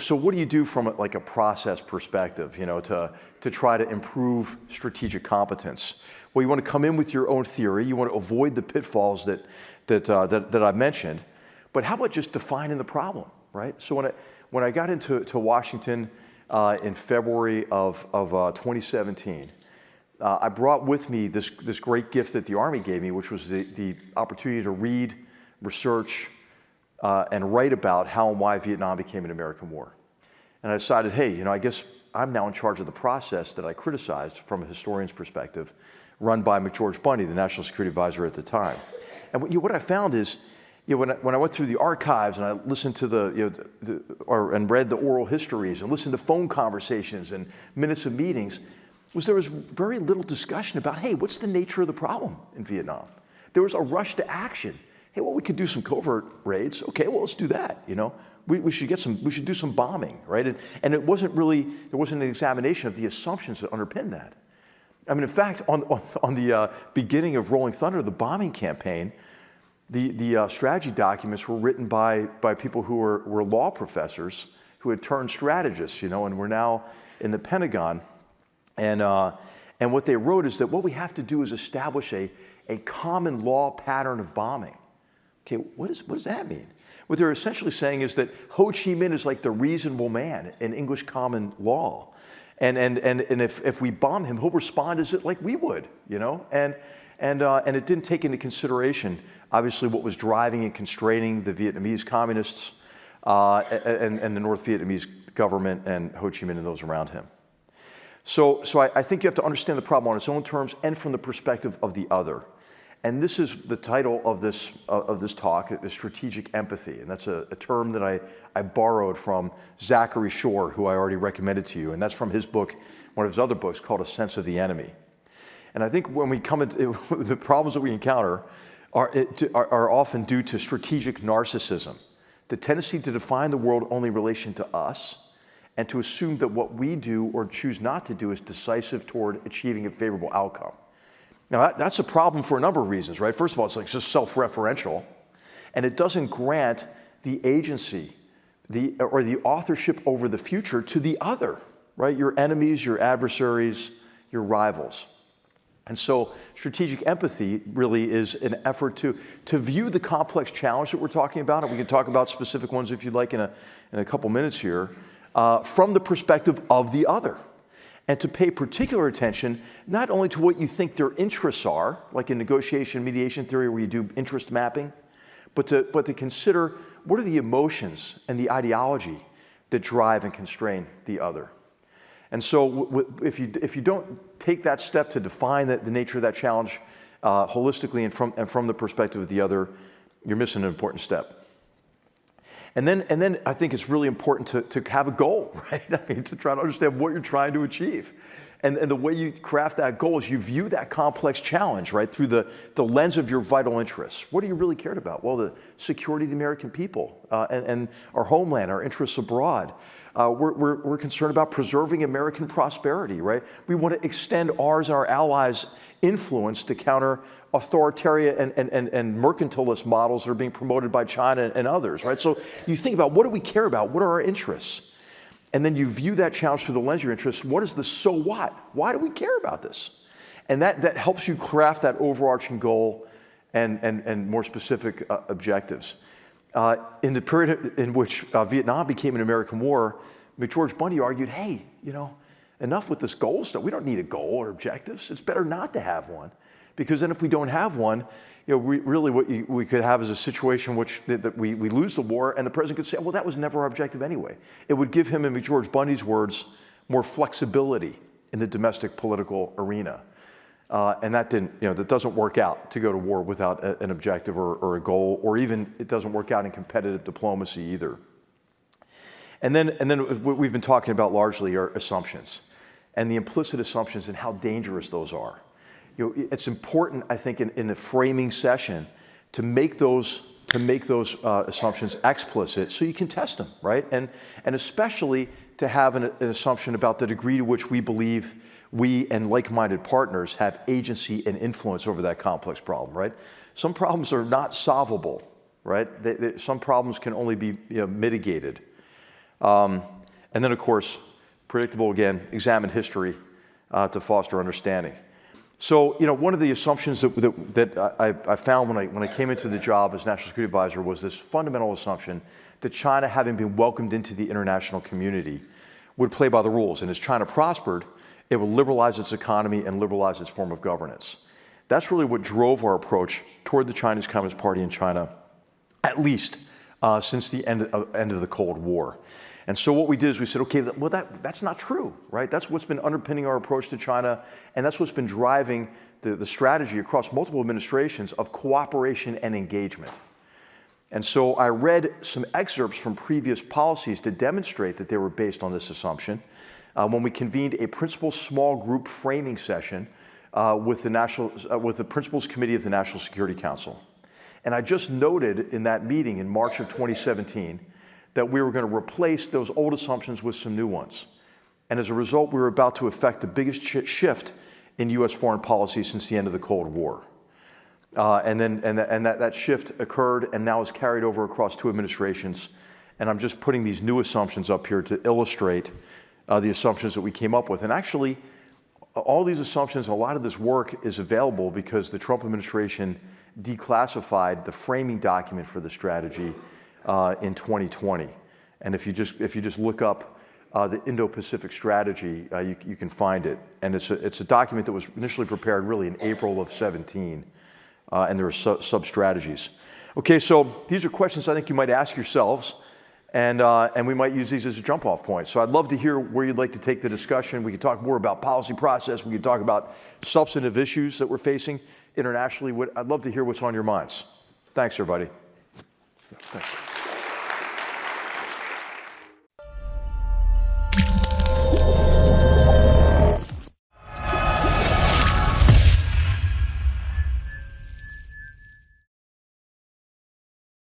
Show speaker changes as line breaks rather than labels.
so what do you do from like a process perspective, to try to improve strategic competence? Well, you want to come in with your own theory. You want to avoid the pitfalls that I mentioned. But how about just defining the problem, right? So when I got into Washington in February of 2017, I brought with me this great gift that the Army gave me, which was the opportunity to read, research, and write about how and why Vietnam became an American war. And I decided, hey, I guess I'm now in charge of the process that I criticized from a historian's perspective, run by McGeorge Bundy, the National Security Advisor at the time. And what I found is, when I went through the archives and I listened to and read the oral histories and listened to phone conversations and minutes of meetings, there was very little discussion about, hey, what's the nature of the problem in Vietnam? There was a rush to action. Hey, well, we could do some covert raids. Okay, well, let's do that. We should do some bombing, right? And there wasn't an examination of the assumptions that underpin that. I mean, in fact, on the beginning of Rolling Thunder, the bombing campaign, the strategy documents were written by people who were law professors who had turned strategists, and were now in the Pentagon. And what they wrote is that what we have to do is establish a common law pattern of bombing. Okay, what does that mean? What they're essentially saying is that Ho Chi Minh is like the reasonable man in English common law. And if we bomb him, he'll respond as like we would, And it didn't take into consideration, obviously, what was driving and constraining the Vietnamese communists and the North Vietnamese government and Ho Chi Minh and those around him. So I think you have to understand the problem on its own terms and from the perspective of the other. And this is the title of this talk, is strategic empathy. And that's a term that I borrowed from Zachary Shore, who I already recommended to you. And that's from his book, one of his other books called A Sense of the Enemy. And I think when we come into the problems that we encounter are often due to strategic narcissism, the tendency to define the world only in relation to us, and to assume that what we do or choose not to do is decisive toward achieving a favorable outcome. Now, that's a problem for a number of reasons, right? First of all, it's just self-referential, and it doesn't grant the agency or the authorship over the future to the other, right? Your enemies, your adversaries, your rivals. And so strategic empathy really is an effort to view the complex challenge that we're talking about, and we can talk about specific ones if you'd like in a couple minutes here, from the perspective of the other. And to pay particular attention not only to what you think their interests are, like in negotiation mediation theory where you do interest mapping, but to consider what are the emotions and the ideology that drive and constrain the other. And so if you don't take that step to define the nature of that challenge holistically and from the perspective of the other, you're missing an important step. And then I think it's really important to have a goal, right? I mean, to try to understand what you're trying to achieve. And the way you craft that goal is you view that complex challenge, right, through the lens of your vital interests. What are you really cared about? Well, the security of the American people and our homeland, our interests abroad. We're concerned about preserving American prosperity, right? We want to extend ours and our allies' influence to counter authoritarian and mercantilist models that are being promoted by China and others, right? So you think about, what do we care about? What are our interests? And then you view that challenge through the lens of your interests. What is the so what? Why do we care about this? And that helps you craft that overarching goal and more specific objectives. In the period in which Vietnam became an American war, McGeorge Bundy argued, hey, enough with this goal stuff. We don't need a goal or objectives. It's better not to have one. Because then if we don't have one, really what we could have is a situation which that we lose the war, and the president could say, well, that was never our objective anyway. It would give him, in McGeorge Bundy's words, more flexibility in the domestic political arena. And that that doesn't work out to go to war without an objective or a goal, or even it doesn't work out in competitive diplomacy either. And then what we've been talking about largely are assumptions, and the implicit assumptions and how dangerous those are. It's important, I think, in the framing session to make those assumptions explicit so you can test them, right? And especially to have an assumption about the degree to which we believe we and like-minded partners have agency and influence over that complex problem, right? Some problems are not solvable, right? Some problems can only be mitigated. And then, of course, predictable again, examine history to foster understanding. So, one of the assumptions that I found when I came into the job as National Security Advisor was this fundamental assumption that China, having been welcomed into the international community, would play by the rules. And as China prospered, it would liberalize its economy and liberalize its form of governance. That's really what drove our approach toward the Chinese Communist Party in China, at least since the end of the Cold War. And so what we did is we said, okay, well, that's not true, right? That's what's been underpinning our approach to China, and that's what's been driving the strategy across multiple administrations of cooperation and engagement. And so I read some excerpts from previous policies to demonstrate that they were based on this assumption when we convened a principal small group framing session with the Principals Committee of the National Security Council. And I just noted in that meeting in March of 2017 that we were going to replace those old assumptions with some new ones. And as a result, we were about to effect the biggest shift in U.S. foreign policy since the end of the Cold War. And that shift occurred and now is carried over across 2 administrations. And I'm just putting these new assumptions up here to illustrate the assumptions that we came up with. And actually, all these assumptions, a lot of this work is available because the Trump administration declassified the framing document for the strategy in 2020. And if you just look up the Indo-Pacific strategy, you can find it. And it's a document that was initially prepared really in April of 17. And there are sub-strategies. Okay, so these are questions I think you might ask yourselves, and we might use these as a jump-off point. So I'd love to hear where you'd like to take the discussion. We could talk more about policy process. We could talk about substantive issues that we're facing internationally. I'd love to hear what's on your minds. Thanks, everybody. Thanks.